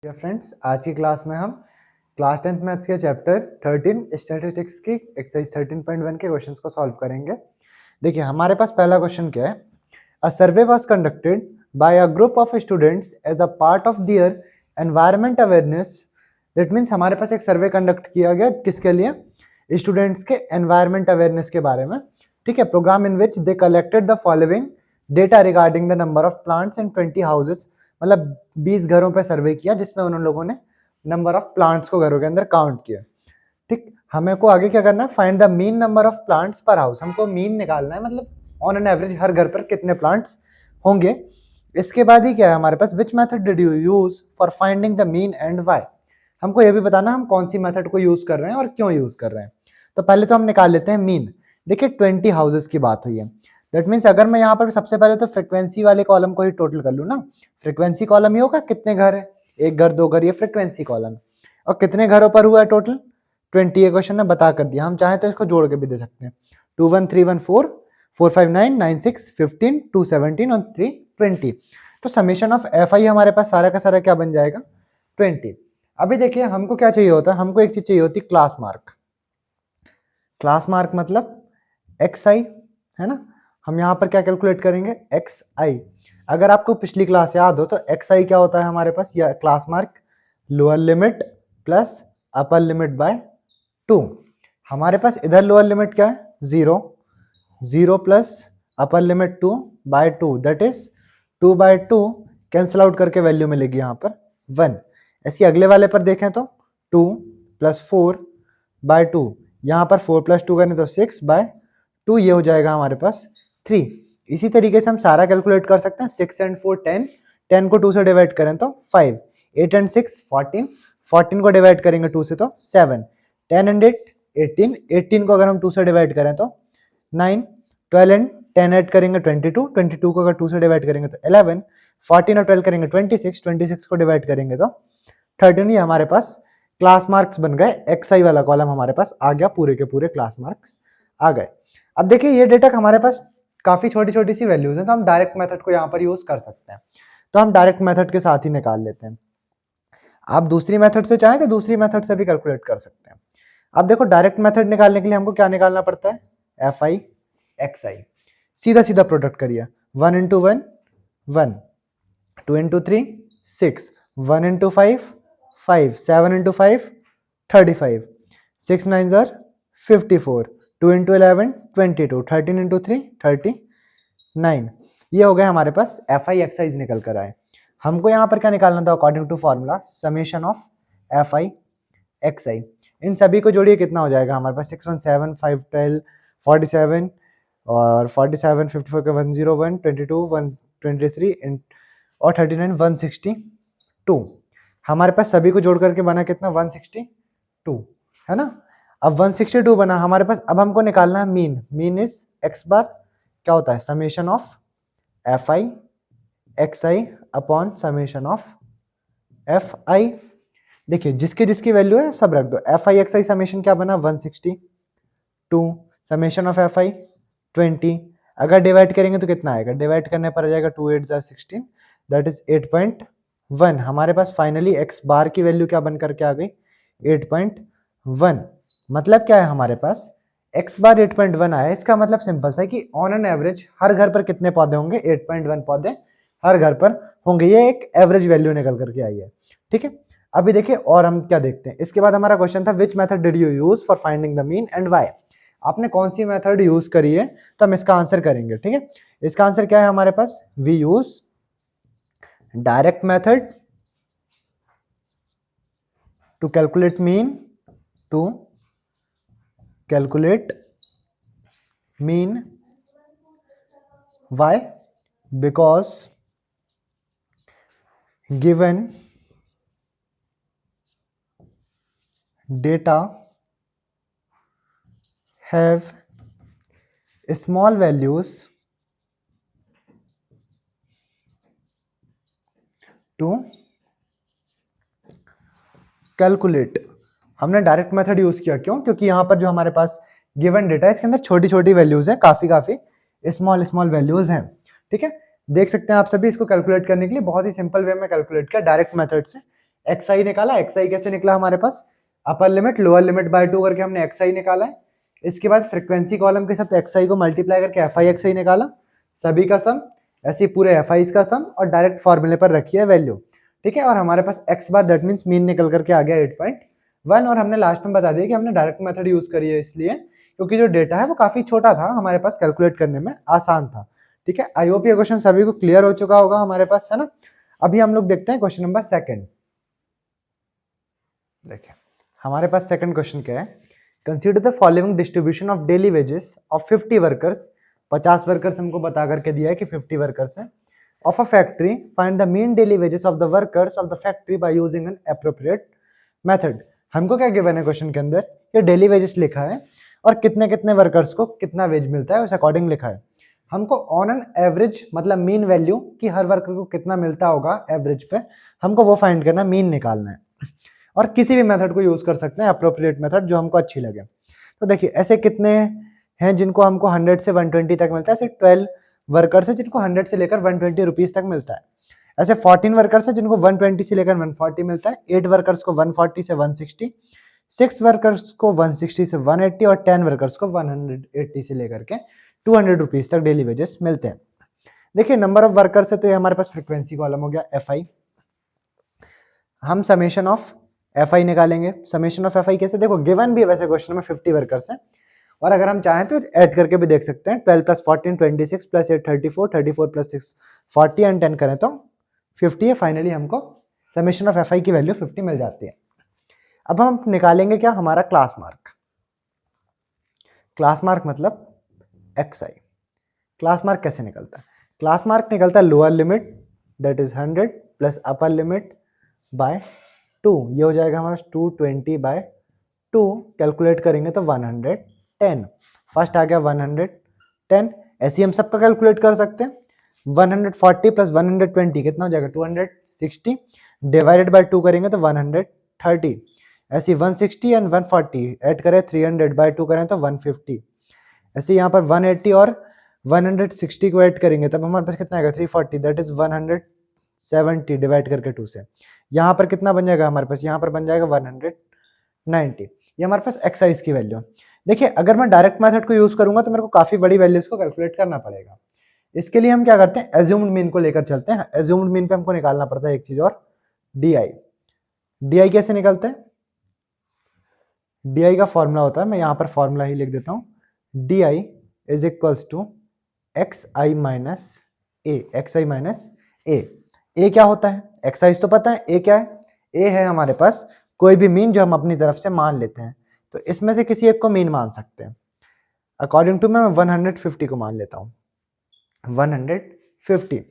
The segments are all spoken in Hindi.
डियर फ्रेंड्स, आज की क्लास में हम क्लास 10th मैथ्स के चैप्टर 13 स्टैटिस्टिक्स की एक्सरसाइज 13.1 के क्वेश्चंस को सॉल्व करेंगे। देखिए, हमारे पास पहला क्वेश्चन क्या है। A survey was conducted by a group of students as a part of their environment awareness. That means हमारे पास एक सर्वे कंडक्ट किया गया, किसके लिए? स्टूडेंट्स के एनवायरमेंट अवेयरनेस के बारे में। ठीक है। Program in which they collected the following data regarding the number of plants in 20 houses. मतलब 20 घरों पे सर्वे किया जिसमें उन लोगों ने नंबर ऑफ प्लांट्स को घरों के अंदर काउंट किया। ठीक, हमें को आगे क्या करना है? Find the mean number of plants पर हाउस। हमको मीन निकालना है, मतलब ऑन एन एवरेज हर घर पर कितने प्लांट्स होंगे। इसके बाद ही क्या है हमारे पास? Which method did you use for finding the mean and why. हमको ये भी बताना हम कौन सी मेथड को यूज कर रहे हैं और क्यों यूज कर रहे हैं। तो पहले तो हम निकाल लेते हैं मीन। देखिए 20 हाउसेज की बात हुई है। दैट मीन्स अगर मैं यहाँ पर सबसे पहले तो फ्रिक्वेंसी वाले कॉलम को ही टोटल कर लूँ ना। फ्रिक्वेंसी कॉलम ही होगा कितने घर है, एक घर दो घर, ये फ्रिक्वेंसी कॉलम। और कितने घरों पर हुआ है टोटल? 20। ये क्वेश्चन ने बता कर दिया। हम चाहें तो इसको जोड़ के भी दे सकते हैं। 2 1 3 1 4 4 5 9 9 6 15 2 17 और 3 20। तो समेशन ऑफ एफ आई हमारे पास सारा का सारा क्या बन जाएगा? 20। अभी देखिए हमको क्या चाहिए होता है? हमको एक चीज चाहिए होती है, क्लास मार्क। क्लास मार्क मतलब एक्स आई, है ना। हम यहाँ पर क्या कैलकुलेट करेंगे? एक्स आई। अगर आपको पिछली क्लास याद हो तो एक्स आई क्या होता है हमारे पास? या class mark lower limit plus upper limit by 2। हमारे पास इधर लोअर लिमिट क्या है? 0। 0 plus upper limit 2 by 2, that is 2 by 2 cancel out करके वैल्यू मिलेगी यहाँ पर 1। ऐसी अगले वाले पर देखें तो 2 प्लस 4 बाय 2, यहाँ पर 4 प्लस 2 करें तो 6 बाय 2, ये हो जाएगा हमारे पास 3। इसी तरीके से हम सारा कैलकुलेट कर सकते हैं। 6 एंड 4 10, 10 को 2 से डिवाइड करें तो 5, 8 एंड 6 14, 14 को डिवाइड करेंगे 2 से तो 7, 10 एंड 8 18, 18 को अगर हम 2 से डिवाइड करें तो 9, 12 एंड 10 ऐड करेंगे 22, 22 को अगर 2 से डिवाइड करेंगे तो 11, 14 और 12 करेंगे 26, 26 को डिवाइड करेंगे तो 13। ये हमारे पास क्लास मार्क्स बन गए। एक्स आई वाला कॉलम हमारे पास आ गया, पूरे के पूरे क्लास मार्क्स आ गए। अब देखिए ये डेटा हमारे पास काफी छोटी छोटी सी वैल्यूज हैं, तो हम डायरेक्ट मेथड को यहाँ पर यूज कर सकते हैं। तो हम डायरेक्ट मेथड के साथ ही निकाल लेते हैं। आप दूसरी मेथड से चाहें तो दूसरी मेथड से भी कैलकुलेट कर सकते हैं। अब देखो डायरेक्ट मेथड निकालने के लिए हमको क्या निकालना पड़ता है? एफ आई एक्स आई। सीधा सीधा प्रोडक्ट करिए। 1 इंटू 1 1, 2 इंटू 3 6, 1 इंटू 5 5, 7 इंटू 5 35, 6 9 ज़र 54, 2 इंटू 11 22, 13 इंटू 3 39। ये हो गए हमारे पास एफ आई एक्साइज निकल कर आए। हमको यहाँ पर क्या निकालना था? According to formula summation of F I X I. इन सभी को जोड़िए, कितना हो जाएगा हमारे पास? 6 1 7 5 12 47 और 47 54 के 101 22 123 और 39 162। हमारे पास सभी को जोड़ करके बना कितना? 162, है ना। अब 162 बना हमारे पास। अब हमको निकालना है मीन। मीन इज एक्स बार, क्या होता है? Summation of F I X I upon summation of F आई। देखिए जिसकी जिसकी वैल्यू है सब रख दो। F I X I summation क्या बना? 162, समेशन ऑफ एफ आई 20। अगर डिवाइड करेंगे तो कितना आएगा? डिवाइड करने पर आ जाएगा 2 8 ज़ा 16, दैट इज 8.1। हमारे पास फाइनली एक्स बार की वैल्यू क्या बन करके आ गई? 8.1। मतलब क्या है हमारे पास? एक्स बार 8.1 आया। इसका मतलब सिंपल सा है कि ऑन एन एवरेज हर घर पर कितने पौधे होंगे? 8.1 पौधे हर घर पर होंगे। ये एक एवरेज वैल्यू निकल करके आई है। ठीक है। अभी देखिए और हम क्या देखते हैं। इसके बाद हमारा क्वेश्चन था which method did you use for finding the mean and Y. आपने कौन सी मेथड यूज करी है, तो हम इसका आंसर करेंगे। ठीक है। इसका आंसर क्या है हमारे पास? We use direct method to calculate mean, to calculate mean. Why? Because given data have small values to calculate. हमने डायरेक्ट मेथड यूज किया, क्यों? क्योंकि यहाँ पर जो हमारे पास गिवन डेटा है इसके अंदर छोटी छोटी वैल्यूज है, काफी स्मॉल स्मॉल वैल्यूज हैं। ठीक है। देख सकते हैं आप सभी इसको कैलकुलेट करने के लिए बहुत ही सिंपल वे में कैलकुलेट किया डायरेक्ट मेथड से। एक्स आई निकाला, एक्स आई कैसे निकला हमारे पास, upper limit lower limit by 2 करके हमने एक्स आई निकाला है। इसके बाद फ्रीक्वेंसी कॉलम के साथ एक्स आई को मल्टीप्लाई करके एफ आई एक्स आई निकाला, सभी का सम, ऐसे पूरे एफ आई का सम और डायरेक्ट फॉर्मूले पर रखी है वैल्यू, ठीक है। और हमारे पास X bar that means mean निकल करके आ गया 8.1, और हमने लास्ट में बता दिया कि हमने डायरेक्ट मेथड यूज करी है इसलिए क्योंकि जो डेटा है वो काफी छोटा था, हमारे पास कैलकुलेट करने में आसान था, ठीक है। आई होप ये क्वेश्चन सभी को क्लियर हो चुका होगा हमारे पास, है ना। अभी हम लोग देखते हैं क्वेश्चन नंबर 2। देखिए हमारे पास सेकंड क्वेश्चन क्या है, consider the following distribution of daily wages of 50 workers, 50 workers हमको बता करके दिया है कि 50 वर्कर्स हैं, of a factory, find the mean daily wages of the workers of the factory by using N appropriate method. हमको क्या गिवन है क्वेश्चन के अंदर, ये डेली वेजेस लिखा है और कितने कितने वर्कर्स को कितना वेज मिलता है उस अकॉर्डिंग लिखा है। हमको ऑन एन एवरेज मतलब मीन वैल्यू कि हर वर्कर को कितना मिलता होगा एवरेज पे, हमको वो फाइंड करना, मीन निकालना है। और किसी भी मेथड को यूज कर सकते हैं, अप्रोप्रिएट मेथड जो हमको अच्छी लगे। तो देखिए ऐसे कितने हैं जिनको हमको 100 से 120 तक मिलता है, ऐसे 12 वर्कर्स है जिनको 100 से लेकर 120 रुपीज तक मिलता है, ऐसे 14 वर्कर्स है जिनको 120 से लेकर 140 मिलता है, 8 वर्कर्स को 140 से 160, 6 वर्कर्स को 160 से 180 और 10 वर्कर्स को 180 से लेकर के 200 रुपीज तक डेली वेजेस मिलते हैं। देखिए नंबर ऑफ वर्कर्स है तो ये हमारे पास फ्रीक्वेंसी कॉलम हो गया एफ आई, हम समेशन ऑफ एफ आई निकालेंगे। समेशन ऑफ एफ आई कैसे, देखो गिवन भी है वैसे क्वेश्चन में 50 वर्कर्स हैं, और अगर हम चाहें तो ऐड करके भी देख सकते हैं, 12 + 14 26 + 8 34, 34 + 6 40 एंड 10 करें तो 50 है। फाइनली हमको समेशन ऑफ एफ आई की वैल्यू 50 मिल जाती है। अब हम निकालेंगे क्या, हमारा क्लास मार्क। क्लास मार्क मतलब एक्स आई। क्लास मार्क कैसे निकलता है, क्लास मार्क निकलता है lower limit that is 100 plus upper limit by 2, ये हो जाएगा हमारा 220/2, कैलकुलेट करेंगे तो 110, फर्स्ट आ गया 110, ऐसे हम सबका कैलकुलेट कर सकते हैं। 140 + 120 कितना हो जाएगा 260, डिवाइडेड बाय 2 करेंगे तो 130, ऐसे 160 एंड 140 ऐड करें 300/2 करें तो 150, ऐसे यहाँ पर 180 और 160 को ऐड करेंगे तब हमारे पास कितना आएगा 340, दैट इज 170 डिवाइड करके 2 से, यहाँ पर कितना बन जाएगा हमारे पास, यहाँ पर बन जाएगा 190, ये हमारे पास एक्साइज की वैल्यू। देखिए अगर मैं डायरेक्ट मेथड को यूज करूंगा तो मेरे को काफी बड़ी वैल्यूज को कैलकुलेट करना पड़ेगा। इसके लिए हम क्या करते हैं, एज्यूम्ड मीन को लेकर चलते हैं। एज्यूम्ड मीन पे हमको निकालना पड़ता है एक चीज और, डी आई। डी आई कैसे निकलते हैं, डी आई का फॉर्मूला होता है, मैं यहाँ पर फॉर्मूला ही लिख देता हूँ, D I is equals to X I minus A, X I minus A. A क्या होता है, एक्साइज तो पता है, ए क्या है, ए है हमारे पास कोई भी मीन जो हम अपनी तरफ से मान लेते हैं, तो इसमें से किसी एक को मीन मान सकते हैं। अकॉर्डिंग टू मैं 150 को मान लेता हूँ, 150,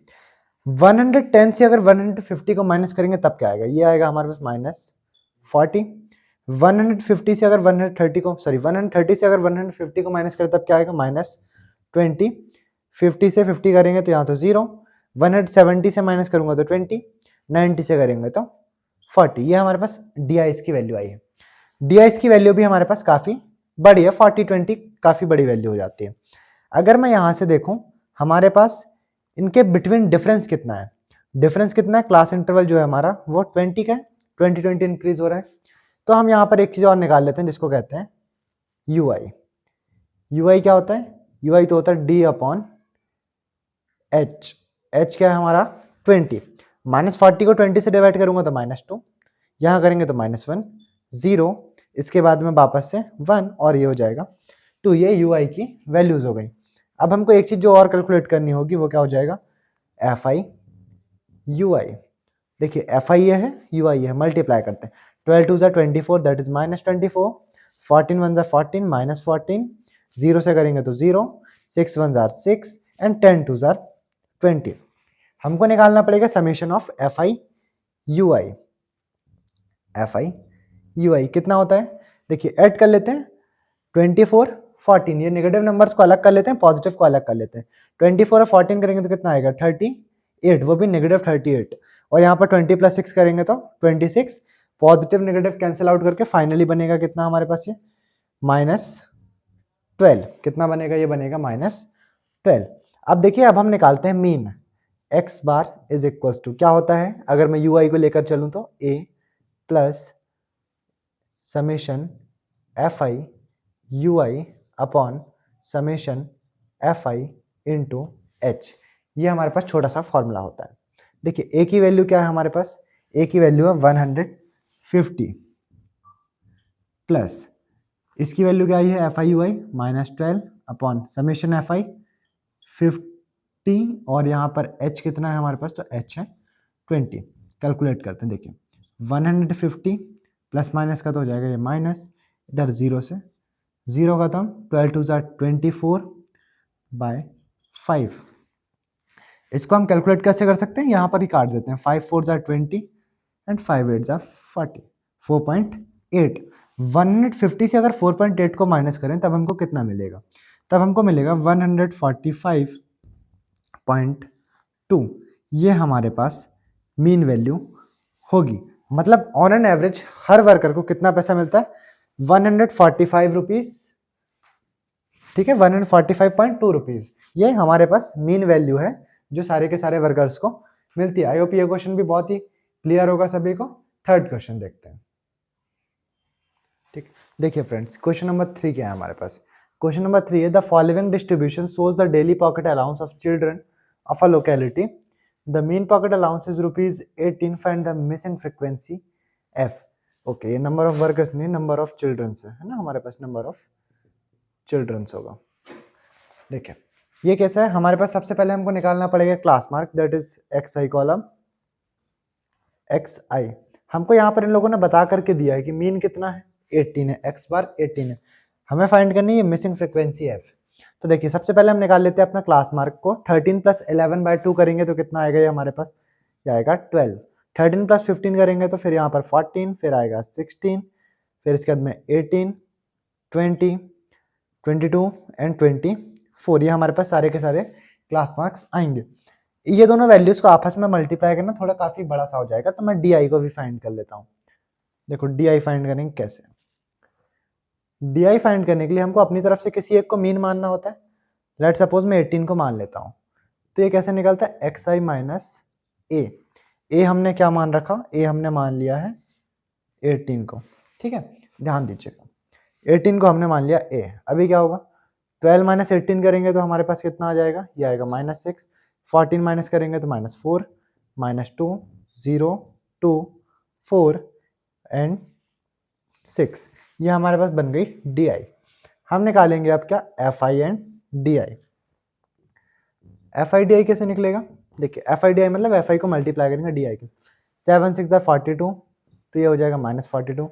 110 से अगर 150 को माइनस करेंगे तब क्या आएगा, ये आएगा हमारे पास -40, 150 से अगर 130 को, सॉरी 130 से अगर 150 को माइनस करें तब क्या आएगा -20, 50 से 50 करेंगे तो यहाँ तो 0, 170 से माइनस करूंगा तो 20, 90 से करेंगे तो 40, ये हमारे पास डी आई की वैल्यू आई है। डी आई की वैल्यू भी हमारे पास काफ़ी बड़ी है, 40-20 काफ़ी बड़ी वैल्यू हो जाती है। अगर मैं यहाँ से देखूँ हमारे पास इनके बिटवीन डिफरेंस कितना है, डिफरेंस कितना है, क्लास इंटरवल जो है हमारा वो 20 का है, 20 इंक्रीज हो रहा है। तो हम यहाँ पर एक चीज़ और निकाल लेते हैं जिसको कहते हैं यू आई। यू आई क्या होता है, यू आई तो होता है डी अपॉन एच। एच क्या है हमारा 20, -40 को 20 से डिवाइड करूंगा तो -2, यहाँ करेंगे तो -1, 0, इसके बाद में वापस से 1 और ये हो जाएगा 2, ये यू आई की वैल्यूज हो गई। अब हमको एक चीज़ जो और कैलकुलेट करनी होगी वो क्या हो जाएगा, एफ आई यू आई। देखिए एफ आई ये है, यू आई है, मल्टीप्लाई करते हैं, 12 2 ज़ा 24 दैट इज -24, 14 1 ज़ा 14 -14, 0 से करेंगे तो 0, 6 1 ज़ा 6 एंड 10 2 ज़ा 20। हमको निकालना पड़ेगा summation of F I U I. F I U I कितना होता है, देखिए ऐड कर लेते हैं 24 14, ये नेगेटिव नंबर्स को अलग कर लेते हैं, पॉजिटिव को अलग कर लेते हैं। 24 और 14 करेंगे तो कितना आएगा 38, वो भी -38, और यहाँ पर 20 + 6 करेंगे तो 26, पॉजिटिव नेगेटिव कैंसिल आउट करके फाइनली बनेगा कितना हमारे पास ये -12, कितना बनेगा, ये बनेगा -12। अब देखिए अब हम निकालते हैं mean, X bar is equal to क्या होता है, अगर मैं यू आई को लेकर चलूँ तो A plus summation F I U I upon summation F I into H. ये हमारे पास छोटा सा फॉर्मूला होता है। देखिए ए की वैल्यू क्या है हमारे पास, ए की वैल्यू है 150 प्लस इसकी वैल्यू क्या आई है F I U I -12 upon summation F आई 50 और यहाँ पर एच कितना है हमारे पास, तो एच है 20। कैलकुलेट करते हैं, देखिए 150 प्लस माइनस का तो हो जाएगा ये माइनस, इधर जीरो से जीरो का तो 12 टू ज़ार 24/5। इसको हम कैलकुलेट कैसे कर सकते हैं, यहाँ पर ही काट देते हैं, 5 4 ज़ार 20 एंड 5 8 ज़ार 40, 4.8। 150 से अगर 4.8 को माइनस करें तब हमको कितना मिलेगा, तब हमको मिलेगा 145.2। ये हमारे पास मीन वैल्यू होगी। मतलब on an average her worker को कितना पैसा मिलता है, 145 रुपीज, ठीक है, 145.2 रुपीज। ये हमारे पास मीन वैल्यू है जो सारे के सारे वर्कर्स को मिलती है। आई होप ये क्वेश्चन भी बहुत ही क्लियर होगा सभी को। थर्ड क्वेश्चन देखते हैं, ठीक। देखिए फ्रेंड्स, क्वेश्चन नंबर 3 क्या है हमारे पास। क्वेश्चन नंबर 3 है the following distribution shows the daily pocket allowance of children of a locality. The mean pocket allowance is ₹18। Find the missing frequency F. Okay, ये नंबर ऑफ वर्कर्स नहीं, नंबर ऑफ चिल्ड्रंस है ना, हमारे पास नंबर ऑफ चिल्ड्रंस होगा। देखिए ये कैसा है, हमारे पास सबसे पहले हमको निकालना पड़ेगा class mark, that is X I column X I. हमको यहाँ पर इन लोगों ने बता करके दिया है कि मीन कितना है 18 है, एक्स बार 18 है, हमें फाइंड करनी है मिसिंग फ्रीक्वेंसी एफ। तो देखिए सबसे पहले हम निकाल लेते हैं अपना क्लास मार्क को। 13 प्लस 11/2 करेंगे तो कितना आएगा, ये हमारे पास ये आएगा 12। 13 प्लस 15 करेंगे तो फिर यहाँ पर 14, फिर आएगा 16, फिर इसके बाद में 18, 20, 22 एंड 24। ये हमारे पास सारे के सारे क्लास मार्क्स आएंगे। ये दोनों वैल्यूज को आपस में मल्टीप्लाई करना थोड़ा काफी बड़ा सा हो जाएगा, तो मैं डी आई को भी फाइंड कर लेता हूँ। देखो डी आई फाइंड करेंगे कैसे, डी आई फाइंड करने के लिए हमको अपनी तरफ से किसी एक को मीन मानना होता है। लेट सपोज मैं 18 को मान लेता हूँ, तो ये कैसे निकलता है एक्स आई माइनस ए। ए हमने क्या मान रखा, ए हमने मान लिया है 18 को, ठीक है, ध्यान दीजिएगा 18 को हमने मान लिया ए। अभी क्या होगा, 12 माइनस 18 करेंगे तो हमारे पास कितना आ जाएगा, ये आएगा -6। 14 माइनस करेंगे तो -4, -2, 0, 2, 4 एंड 6। ये हमारे पास बन गई डी आई। हम निकालेंगे अब क्या, F I and D I. F I D आई कैसे निकलेगा, देखिए एफ आई डी आई मतलब एफ आई को मल्टीप्लाई करेंगे डी आई के। 7 6 42, तो ये हो जाएगा -42।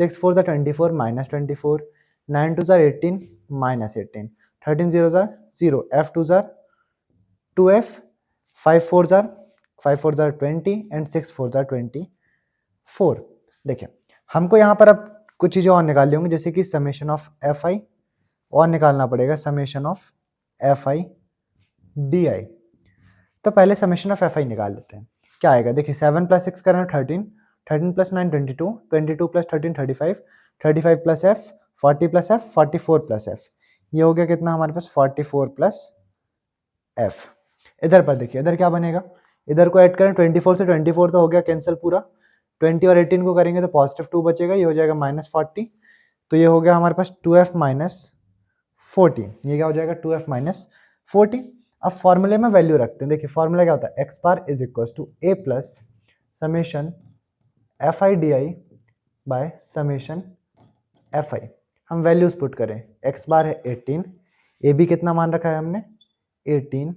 6 4 24, -24। 9 2 18, -18। 13 0 0, f 2 2f, 5 4 20 एंड 6 4 24। देखिए हमको यहाँ पर अब कुछ चीज़ें और निकाल होंगी, जैसे कि समेशन ऑफ एफ आई और निकालना पड़ेगा summation of F I D आई। तो पहले समेशन ऑफ एफ आई निकाल लेते हैं, क्या आएगा। देखिए 7 + 6 करना 13, 13 + 9 22, 22 + 13 35, 35 + f 40 + f 44 + f। ये हो गया कितना हमारे पास 44 + f। इधर पर देखिए इधर क्या बनेगा, इधर को ऐड करें 24 से 24 तो हो गया कैंसिल पूरा। 20 और 18 को करेंगे तो +2 बचेगा, ये हो जाएगा -40। तो ये हो गया हमारे पास 2f - 40। ये क्या हो जाएगा 2f - 40। अब फॉर्मूले में वैल्यू रखते हैं। देखिए फॉर्मूला क्या होता है, X bar is equal to A plus summation F I D I by summation F I. हम वैल्यूज पुट करें, एक्स बार है 18, ए भी कितना मान रखा है हमने 18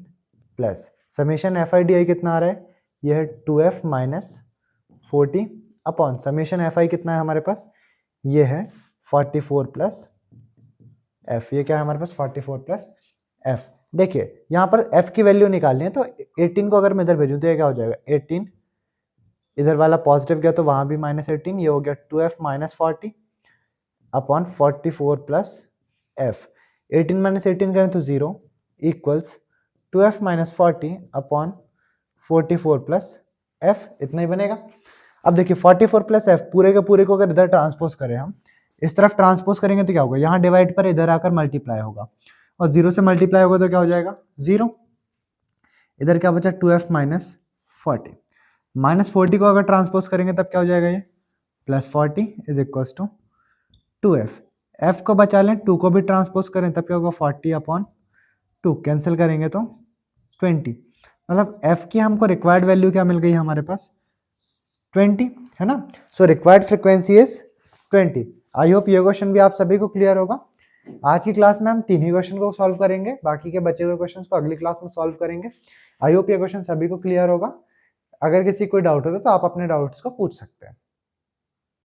plus summation F I D आई कितना आ रहा है, यह है 2f - 40 अपॉन समेशन एफ आई कितना है हमारे पास, ये है 44 + f। ये क्या है हमारे पास 44 + f। देखिए यहाँ पर f की वैल्यू निकालनी है, तो 18 को अगर मैं इधर भेजूँ तो ये क्या हो जाएगा 18, इधर वाला पॉजिटिव गया तो वहाँ भी -18, ये हो गया 2f - 40 अपॉन 44 + f। 18 - 18 करें तो 0 इक्वल्स 2f - 40 अपॉन 44 + f, इतना ही बनेगा। अब देखिए 44 + f पूरे के पूरे को अगर इधर ट्रांसपोज करें, हम इस तरफ ट्रांसपोज करेंगे तो क्या होगा, यहाँ डिवाइड पर इधर आकर मल्टीप्लाई होगा, और 0 से मल्टीप्लाई होगा तो क्या हो जाएगा 0। इधर क्या बचा 2f - 40। -40 को अगर ट्रांसपोज करेंगे तब क्या हो जाएगा, ये plus 40 is equals to 2f। f को बचा लें, 2 को भी ट्रांसपोज करें तब क्या होगा 40/2, कैंसिल करेंगे तो 20। मतलब f की हमको रिक्वायर्ड वैल्यू क्या मिल गई हमारे पास 20 है ना। So required frequency is 20। I hope ये क्वेश्चन भी आप सभी को क्लियर होगा। आज की क्लास में हम 3 ही क्वेश्चन को सॉल्व करेंगे, बाकी के बचे हुए क्वेश्चंस को अगली क्लास में सॉल्व करेंगे। आई होप ये क्वेश्चन सभी को क्लियर होगा। अगर किसी कोई डाउट होगा तो आप अपने डाउट्स को पूछ सकते हैं।